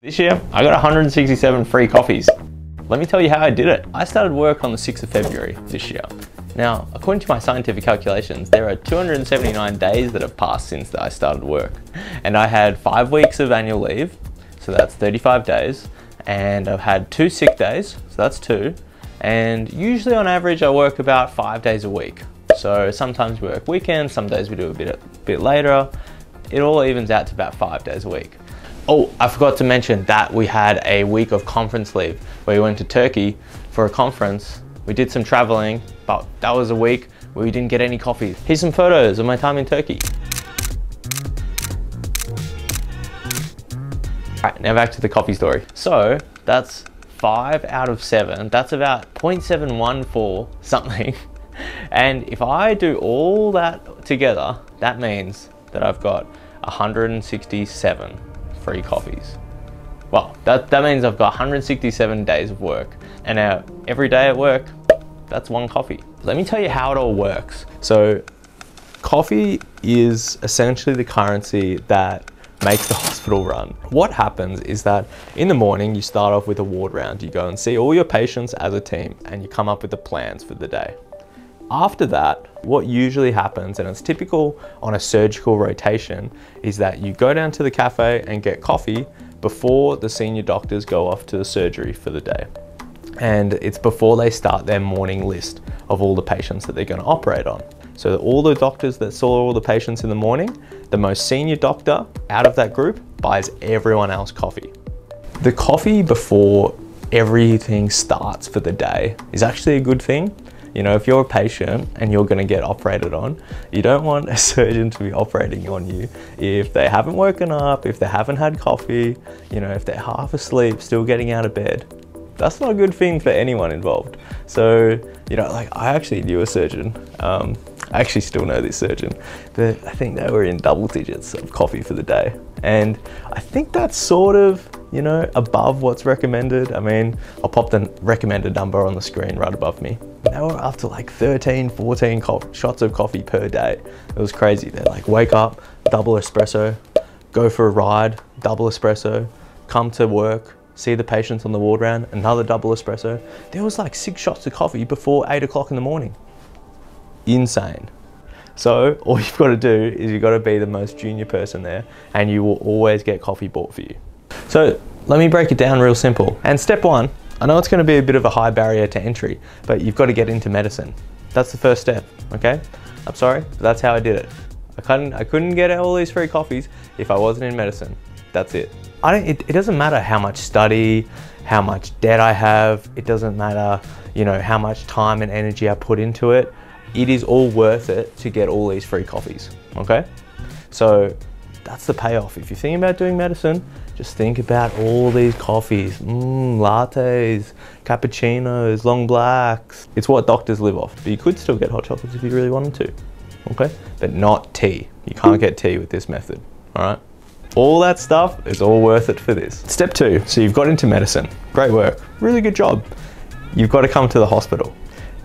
This year, I got 167 free coffees. Let me tell you how I did it. I started work on the 6th of February this year. Now, according to my scientific calculations, there are 279 days that have passed since I started work. And I had 5 weeks of annual leave, so that's 35 days. And I've had 2 sick days, so that's 2. And usually on average, I work about 5 days a week. So sometimes we work weekends, some days we do a bit later. It all evens out to about 5 days a week. Oh, I forgot to mention that we had a week of conference leave where we went to Turkey for a conference. We did some traveling, but that was a week where we didn't get any coffee. Here's some photos of my time in Turkey. All right, now back to the coffee story. So that's 5 out of 7. That's about 0.714 something. And if I do all that together, that means that I've got 167 free coffees. Well, that means I've got 167 days of work. And now every day at work, that's 1 coffee. Let me tell you how it all works. So coffee is essentially the currency that makes the hospital run. What happens is that in the morning, you start off with a ward round. You go and see all your patients as a team and you come up with the plans for the day. After that, what usually happens, and it's typical on a surgical rotation, is that you go down to the cafe and get coffee before the senior doctors go off to the surgery for the day. And it's before they start their morning list of all the patients that they're going to operate on. So all the doctors that saw all the patients in the morning, the most senior doctor out of that group buys everyone else coffee. The coffee before everything starts for the day is actually a good thing. You know, if you're a patient and you're going to get operated on, you don't want a surgeon to be operating on you if they haven't woken up, if they haven't had coffee, you know, if they're half asleep, still getting out of bed. That's not a good thing for anyone involved. So, you know, like I actually knew a surgeon. I actually still know this surgeon, but I think they were in double digits of coffee for the day. And I think that's sort of, you know, above what's recommended. I mean, I'll pop the recommended number on the screen right above me. They were up to like 13, 14 shots of coffee per day. It was crazy. They're like, wake up, double espresso, go for a ride, double espresso, come to work, see the patients on the ward round, another double espresso. There was like 6 shots of coffee before 8 o'clock in the morning. Insane. So all you've got to do is you've got to be the most junior person there and you will always get coffee bought for you. So let me break it down real simple. And step 1, I know it's going to be a bit of a high barrier to entry, but you've got to get into medicine. That's the first step, okay? I'm sorry, but that's how I did it. I couldn't get all these free coffees if I wasn't in medicine. That's it. It doesn't matter how much study, how much debt I have. It doesn't matter, you know, how much time and energy I put into it. It is all worth it to get all these free coffees, okay? So that's the payoff. If you're thinking about doing medicine, just think about all these coffees, lattes, cappuccinos, long blacks. It's what doctors live off, but you could still get hot chocolates if you really wanted to, okay? But not tea. You can't get tea with this method, all right? All that stuff is all worth it for this. Step 2, so you've got into medicine. Great work, really good job. You've got to come to the hospital.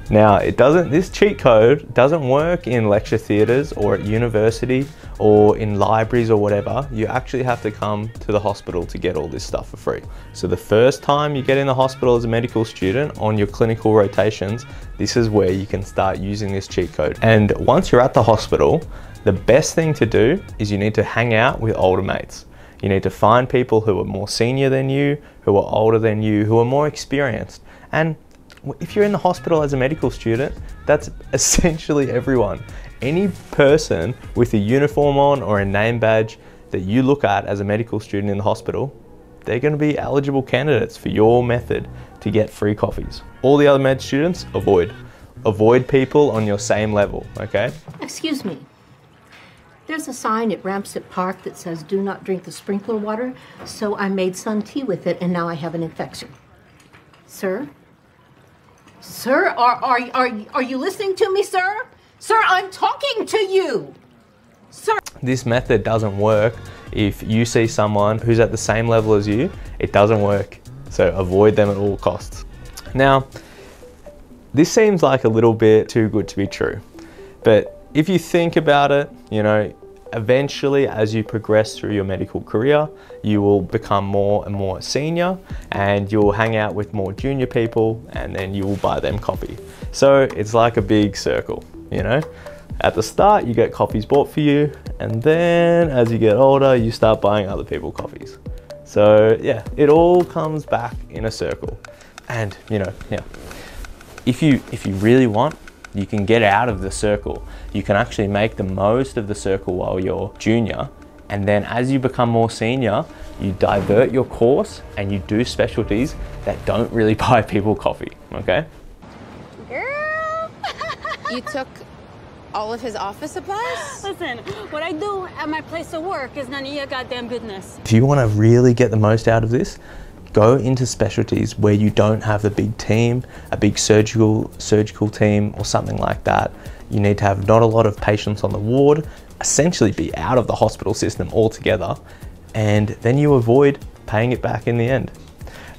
Now, this cheat code doesn't work in lecture theatres or at university or in libraries or whatever. You actually have to come to the hospital to get all this stuff for free. So the first time you get in the hospital as a medical student on your clinical rotations, this is where you can start using this cheat code. And once you're at the hospital, the best thing to do is you need to hang out with older mates. You need to find people who are more senior than you, who are older than you, who are more experienced. And if you're in the hospital as a medical student, that's essentially everyone. Any person with a uniform on or a name badge that you look at as a medical student in the hospital, they're going to be eligible candidates for your method to get free coffees. All the other med students, avoid. Avoid people on your same level, okay? Excuse me. There's a sign at Ramsett Park that says do not drink the sprinkler water, so I made sun tea with it and now I have an infection. Sir? Sir, are you listening to me, sir? Sir, I'm talking to you. Sir. This method doesn't work if you see someone who's at the same level as you. It doesn't work. So avoid them at all costs. Now, this seems like a little bit too good to be true. But if you think about it, you know, eventually, as you progress through your medical career, you will become more and more senior, and you'll hang out with more junior people, and then you will buy them coffee. So it's like a big circle, you know? At the start, you get coffees bought for you, and then as you get older, you start buying other people coffees. So yeah, it all comes back in a circle. And you know, yeah, if you really want, you can get out of the circle. You can actually make the most of the circle while you're junior, and then as you become more senior, you divert your course and you do specialties that don't really buy people coffee, okay? Girl! You took all of his office supplies? Listen, what I do at my place of work is none of your goddamn business. If you want to really get the most out of this, go into specialties where you don't have a big team, a big surgical team or something like that. You need to have not a lot of patients on the ward, essentially be out of the hospital system altogether, and then you avoid paying it back in the end.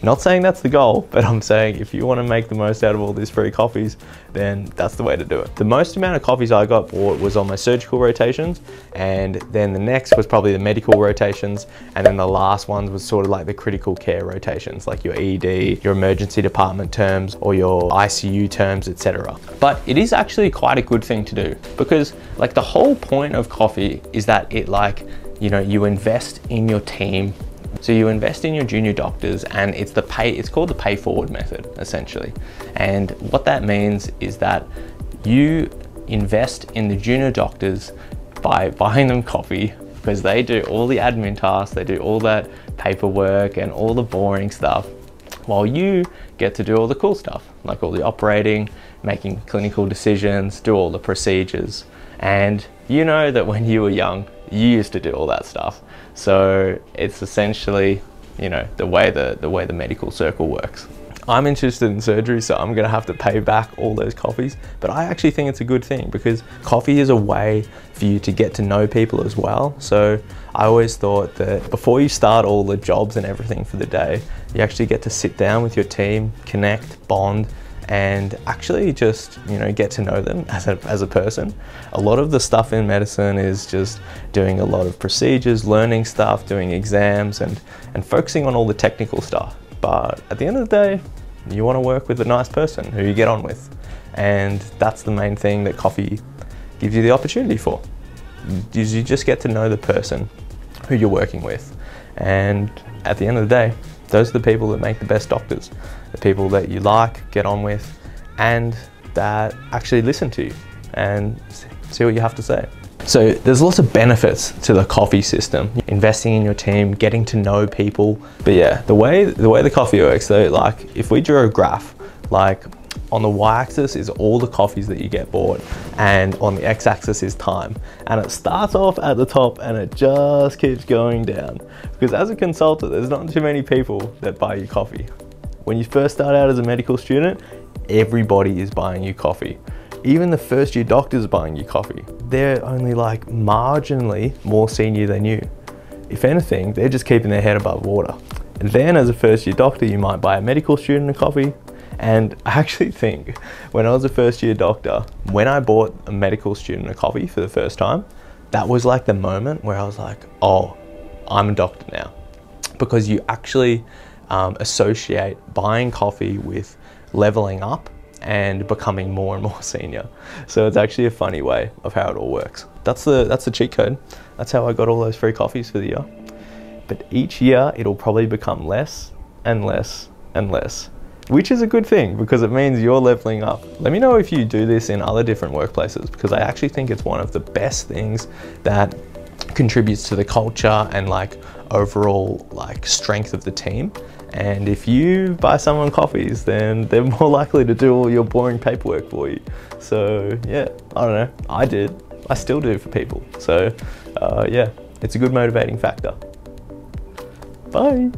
Not saying that's the goal, but I'm saying if you want to make the most out of all these free coffees, then that's the way to do it. The most amount of coffees I got bought was on my surgical rotations, and then the next was probably the medical rotations, and then the last ones was sort of like the critical care rotations, like your ED, your emergency department terms, or your ICU terms, etc. But it is actually quite a good thing to do, because like the whole point of coffee is that it, like, you know, you invest in your team. So you invest in your junior doctors, and it's called the pay forward method, essentially. And what that means is that you invest in the junior doctors by buying them coffee, because they do all the admin tasks, they do all that paperwork and all the boring stuff, while you get to do all the cool stuff, like all the operating, making clinical decisions, do all the procedures. And you know that when you were young, you used to do all that stuff. So it's essentially, you know, the way the medical circle works. I'm interested in surgery, so I'm gonna have to pay back all those coffees, but I actually think it's a good thing, because coffee is a way for you to get to know people as well. So I always thought that before you start all the jobs and everything for the day, you actually get to sit down with your team, connect, bond, and actually just, you know, get to know them as a person. A lot of the stuff in medicine is just doing a lot of procedures, learning stuff, doing exams, and focusing on all the technical stuff. But at the end of the day, you want to work with a nice person who you get on with. And that's the main thing that coffee gives you the opportunity for. You just get to know the person who you're working with. And at the end of the day, those are the people that make the best doctors. The people that you like, get on with, and that actually listen to you and see what you have to say. So there's lots of benefits to the coffee system. Investing in your team, getting to know people. But yeah, the way the coffee works, though, like if we drew a graph, like on the y-axis is all the coffees that you get bought, and on the x-axis is time. And it starts off at the top and it just keeps going down. Because as a consultant, there's not too many people that buy you coffee. When you first start out as a medical student, everybody is buying you coffee. Even the first year doctors are buying you coffee. They're only like marginally more senior than you. If anything, they're just keeping their head above water. And then as a first year doctor, you might buy a medical student a coffee. And I actually think when I was a first year doctor, when I bought a medical student a coffee for the first time, that was like the moment where I was like, oh, I'm a doctor now. Because you actually associate buying coffee with leveling up and becoming more and more senior. So it's actually a funny way of how it all works. That's the cheat code. That's how I got all those free coffees for the year. But each year it'll probably become less and less and less, which is a good thing because it means you're leveling up. Let me know if you do this in other different workplaces, because I actually think it's one of the best things that contributes to the culture and like overall like strength of the team. And if you buy someone coffees, then they're more likely to do all your boring paperwork for you. So yeah, I don't know, I did. I still do for people. So yeah, it's a good motivating factor. Bye.